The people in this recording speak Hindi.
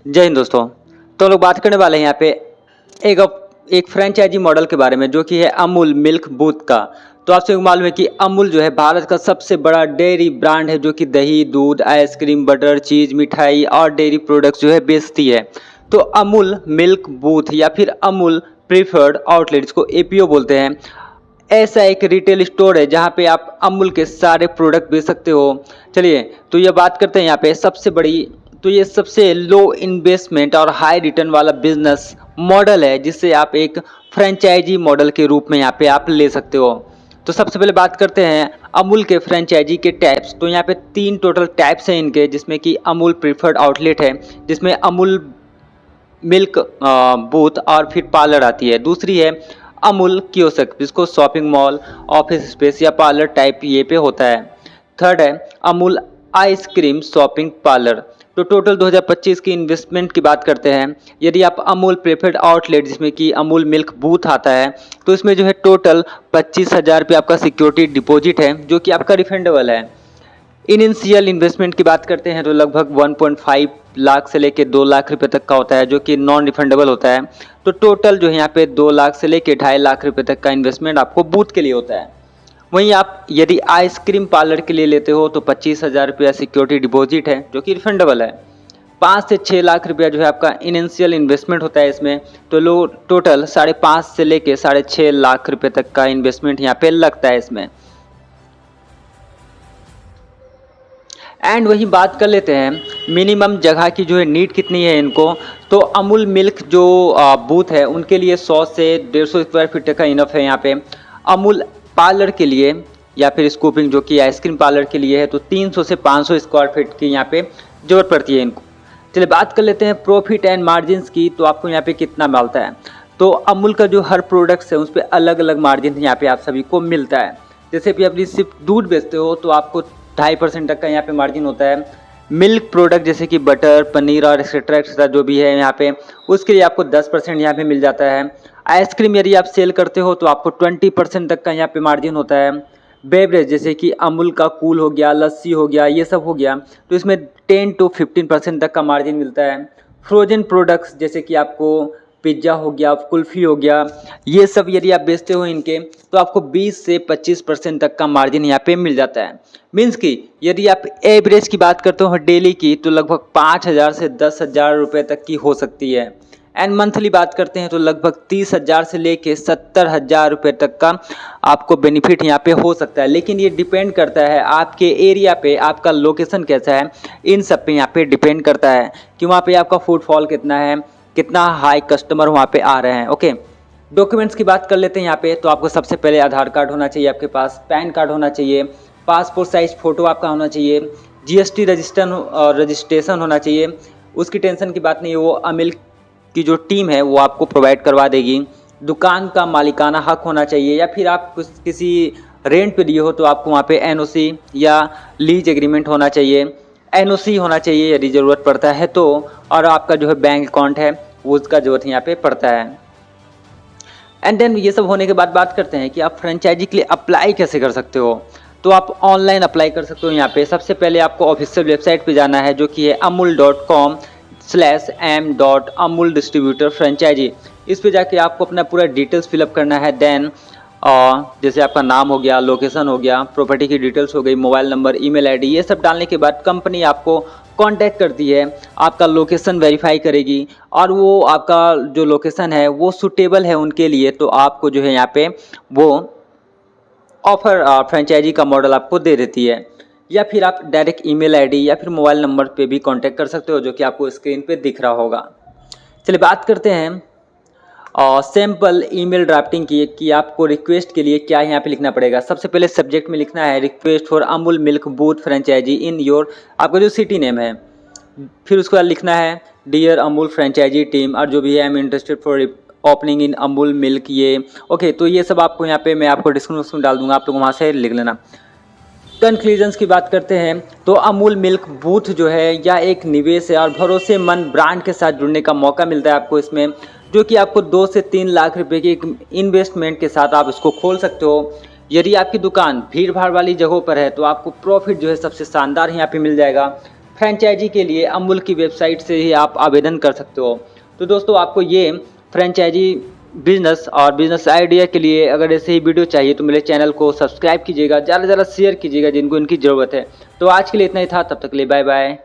जय हिंद दोस्तों। तो हम लोग बात करने वाले हैं यहाँ पे एक एक फ्रेंचाइजी मॉडल के बारे में जो कि है अमूल मिल्क बूथ का। तो आपसे मालूम है कि अमूल जो है भारत का सबसे बड़ा डेयरी ब्रांड है जो कि दही, दूध, आइसक्रीम, बटर, चीज, मिठाई और डेयरी प्रोडक्ट्स जो है बेचती है। तो अमूल मिल्क बूथ या फिर अमूल प्रीफर्ड आउटलेट, इसको एपीओ बोलते हैं, ऐसा एक रिटेल स्टोर है जहाँ पे आप अमूल के सारे प्रोडक्ट बेच सकते हो। चलिए तो ये बात करते हैं यहाँ पे सबसे बड़ी। तो ये सबसे लो इन्वेस्टमेंट और हाई रिटर्न वाला बिजनेस मॉडल है जिससे आप एक फ्रेंचाइजी मॉडल के रूप में यहाँ पे आप ले सकते हो। तो सबसे पहले बात करते हैं अमूल के फ्रेंचाइजी के टाइप्स। तो यहाँ पे 3 टोटल टाइप्स हैं इनके, जिसमें कि अमूल प्रीफर्ड आउटलेट है जिसमें अमूल मिल्क बूथ और फिर पार्लर आती है। दूसरी है अमूल कियोस्क जिसको शॉपिंग मॉल, ऑफिस स्पेस या पार्लर टाइप ये पे होता है। थर्ड है अमूल आइसक्रीम शॉपिंग पार्लर। तो टोटल 2025 की इन्वेस्टमेंट की बात करते हैं, यदि आप अमूल प्रेफर्ड आउटलेट जिसमें कि अमूल मिल्क बूथ आता है तो इसमें जो है टोटल 25,000 रुपये आपका सिक्योरिटी डिपॉजिट है जो कि आपका रिफंडेबल है। इनिशियल इन्वेस्टमेंट की बात करते हैं तो लगभग 1.5 लाख से लेके 2 लाख रुपए तक का होता है जो कि नॉन रिफंडेबल होता है। तो टोटल जो है यहाँ पे 2 लाख से लेके 2.5 लाख रुपए तक का इन्वेस्टमेंट आपको बूथ के लिए होता है। वहीं आप यदि आइसक्रीम पार्लर के लिए लेते हो तो 25,000 रुपया सिक्योरिटी डिपॉजिट है जो कि रिफंडेबल है। 5 से 6 लाख रुपया जो है आपका इनिशियल इन्वेस्टमेंट होता है इसमें। तो लो टोटल 5.5 से लेके 6.5 लाख रुपए तक का इन्वेस्टमेंट यहाँ पे लगता है इसमें। एंड वही बात कर लेते हैं मिनिमम जगह की जो है नीड कितनी है इनको। तो अमूल मिल्क जो बूथ है उनके लिए 100 से 150 स्क्वायर फीट का इनफ है यहाँ पे। अमूल पार्लर के लिए या फिर स्कूपिंग जो कि आइसक्रीम पार्लर के लिए है तो 300 से 500 स्क्वायर फीट की यहाँ पे ज़रूरत पड़ती है इनको। चलिए बात कर लेते हैं प्रॉफिट एंड मार्जिन की। तो आपको यहाँ पे कितना मिलता है। तो अमूल का जो हर प्रोडक्ट्स है उस पर अलग अलग मार्जिन यहाँ पे आप सभी को मिलता है। जैसे कि अपनी सिर्फ दूध बेचते हो तो आपको 2.5% तक का यहाँ पे मार्जिन होता है। मिल्क प्रोडक्ट जैसे कि बटर, पनीर और एक्सेट्रा जो भी है यहाँ पे उसके लिए आपको 10% यहाँ पे मिल जाता है। आइसक्रीम यदि आप सेल करते हो तो आपको 20% तक का यहाँ पे मार्जिन होता है। बेवरेज जैसे कि अमूल का कूल हो गया, लस्सी हो गया, ये सब हो गया तो इसमें 10 to 15% तक का मार्जिन मिलता है। फ्रोजन प्रोडक्ट्स जैसे कि आपको पिज्ज़ा हो गया, कुल्फ़ी हो गया, ये सब यदि आप बेचते हो इनके तो आपको 20 से 25% तक का मार्जिन यहाँ पे मिल जाता है। मीन्स कि यदि आप एवरेज की बात करते हो डेली की तो लगभग 5,000 से 10,000 रुपये तक की हो सकती है। एंड मंथली बात करते हैं तो लगभग 30,000 से लेके 70,000 रुपये तक का आपको बेनिफिट यहाँ पे हो सकता है। लेकिन ये डिपेंड करता है आपके एरिया पे, आपका लोकेशन कैसा है, इन सब पे यहाँ पे डिपेंड करता है कि वहाँ पे आपका फुटफॉल कितना है, कितना हाई कस्टमर वहाँ पे आ रहे हैं। ओके, डॉक्यूमेंट्स की बात कर लेते हैं यहाँ पे। तो आपको सबसे पहले आधार कार्ड होना चाहिए आपके पास, पैन कार्ड होना चाहिए, पासपोर्ट साइज फ़ोटो आपका होना चाहिए, जीएसटी रजिस्ट्रेशन होना चाहिए। उसकी टेंशन की बात नहीं है, वो अमिल की जो टीम है वो आपको प्रोवाइड करवा देगी। दुकान का मालिकाना हक होना चाहिए या फिर आप किसी रेंट पे दिए हो तो आपको वहाँ पे एनओसी या लीज एग्रीमेंट होना चाहिए। एनओसी होना चाहिए यदि ज़रूरत पड़ता है तो, और आपका जो है बैंक अकाउंट है वो उसका ज़रूरत यहाँ पे पड़ता है। एंड देन ये सब होने के बाद बात करते हैं कि आप फ्रेंचाइजी के लिए अप्लाई कैसे कर सकते हो। तो आप ऑनलाइन अप्लाई कर सकते हो यहाँ पे। सबसे पहले आपको ऑफिशियल वेबसाइट पे जाना है जो कि है amul.com/m.amul डिस्ट्रीब्यूटर फ्रेंचाइजी। इस पे जाके आपको अपना पूरा डिटेल्स फिलअप करना है। देन जैसे आपका नाम हो गया, लोकेशन हो गया, प्रॉपर्टी की डिटेल्स हो गई, मोबाइल नंबर, ईमेल आईडी, ये सब डालने के बाद कंपनी आपको कांटेक्ट करती है, आपका लोकेशन वेरीफाई करेगी और वो आपका जो लोकेशन है वो सूटेबल है उनके लिए तो आपको जो है यहाँ पे वो ऑफर फ्रेंचाइजी का मॉडल आपको दे देती है। या फिर आप डायरेक्ट ईमेल आईडी या फिर मोबाइल नंबर पे भी कांटेक्ट कर सकते हो जो कि आपको स्क्रीन पे दिख रहा होगा। चलिए बात करते हैं सैम्पल ईमेल ड्राफ्टिंग की कि आपको रिक्वेस्ट के लिए क्या यहाँ पे लिखना पड़ेगा। सबसे पहले सब्जेक्ट में लिखना है request for Amul milk booth franchise in your, आपका जो सिटी नेम है। फिर उसके बाद लिखना है डियर अमूल फ्रेंचाइजी टीम और जो भी है I am interested for opening in Amul milk ये। ओके, तो ये सब आपको यहाँ पे मैं आपको डिस्क्रिप्शन में डाल दूंगा, आप लोग वहाँ से लिख लेना। कंक्लूजन्स की बात करते हैं तो अमूल मिल्क बूथ जो है या एक निवेश है और भरोसेमंद ब्रांड के साथ जुड़ने का मौका मिलता है आपको इसमें, जो कि आपको 2 से 3 लाख रुपए की इन्वेस्टमेंट के साथ आप इसको खोल सकते हो। यदि आपकी दुकान भीड़ भाड़ वाली जगहों पर है तो आपको प्रॉफिट जो है सबसे शानदार यहाँ पे मिल जाएगा। फ्रेंचाइजी के लिए अमूल की वेबसाइट से ही आप आवेदन कर सकते हो। तो दोस्तों आपको ये फ्रेंचाइजी बिजनेस और बिजनेस आइडिया के लिए अगर ऐसे ही वीडियो चाहिए तो मेरे चैनल को सब्सक्राइब कीजिएगा, ज़्यादा से ज़्यादा शेयर कीजिएगा जिनको इनकी ज़रूरत है। तो आज के लिए इतना ही था, तब तक के लिए बाय बाय।